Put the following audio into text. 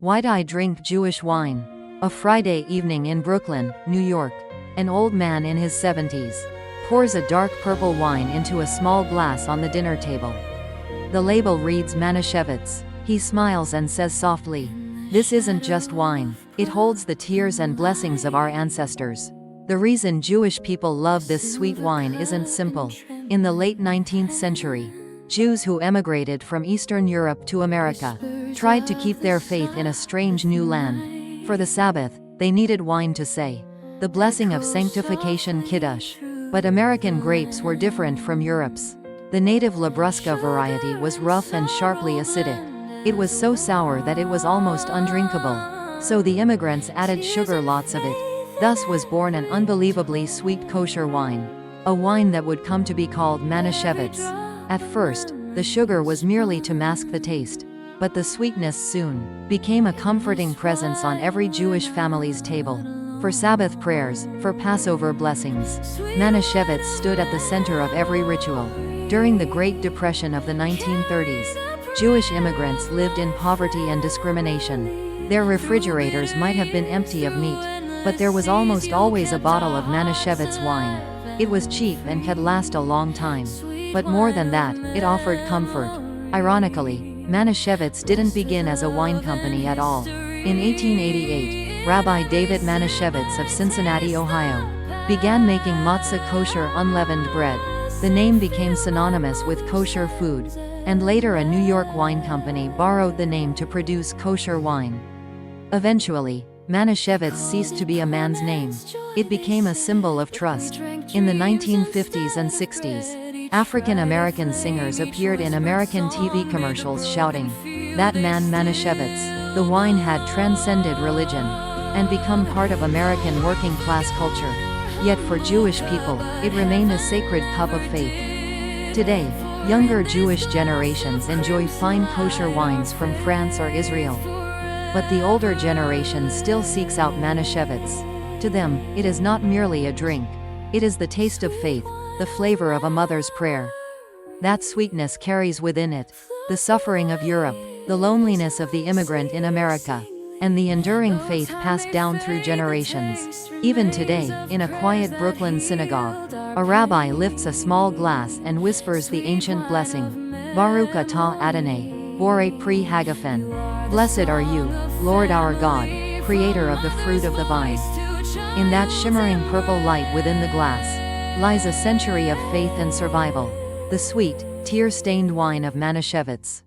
Why'd I drink Jewish wine? A Friday evening in Brooklyn, New York. An old man in his 70s pours a dark purple wine into a small glass on the dinner table. The label reads Manischewitz. He smiles and says softly, "This isn't just wine. It holds the tears and blessings of our ancestors." The reason Jewish people love this sweet wine isn't simple. In the late 19th century, Jews who emigrated from Eastern Europe to America tried to keep their faith in a strange new land. For the Sabbath, they needed wine to say the blessing of sanctification Kiddush. But American grapes were different from Europe's. The native Labrusca variety was rough and sharply acidic. It was so sour that it was almost undrinkable. So the immigrants added sugar, lots of it. Thus was born an unbelievably sweet kosher wine. A wine that would come to be called Manischewitz. At first, the sugar was merely to mask the taste. But the sweetness soon became a comforting presence on every Jewish family's table. For Sabbath prayers, for Passover blessings, Manischewitz stood at the center of every ritual. During the Great Depression of the 1930s, Jewish immigrants lived in poverty and discrimination. Their refrigerators might have been empty of meat, but there was almost always a bottle of Manischewitz wine. It was cheap and could last a long time. But more than that, it offered comfort. Ironically, Manischewitz didn't begin as a wine company at all. In 1888, Rabbi David Manischewitz of Cincinnati, Ohio, began making matzah kosher unleavened bread. The name became synonymous with kosher food, and later a New York wine company borrowed the name to produce kosher wine. Eventually, Manischewitz ceased to be a man's name. It became a symbol of trust. In the 1950s and 60s, African American singers appeared in American TV commercials shouting, "That man Manischewitz." The wine had transcended religion and become part of American working class culture. Yet for Jewish people, it remained a sacred cup of faith. Today, younger Jewish generations enjoy fine kosher wines from France or Israel. But the older generation still seeks out Manischewitz. To them, it is not merely a drink. It is the taste of faith, the flavor of a mother's prayer. That sweetness carries within it the suffering of Europe, the loneliness of the immigrant in America, and the enduring faith passed down through generations. Even today, in a quiet Brooklyn synagogue, a rabbi lifts a small glass and whispers the ancient blessing, Baruch atah Adonai, Borei Pri Hagafen. Blessed are you, Lord our God, creator of the fruit of the vine. In that shimmering purple light within the glass lies a century of faith and survival, the sweet, tear-stained wine of Manischewitz.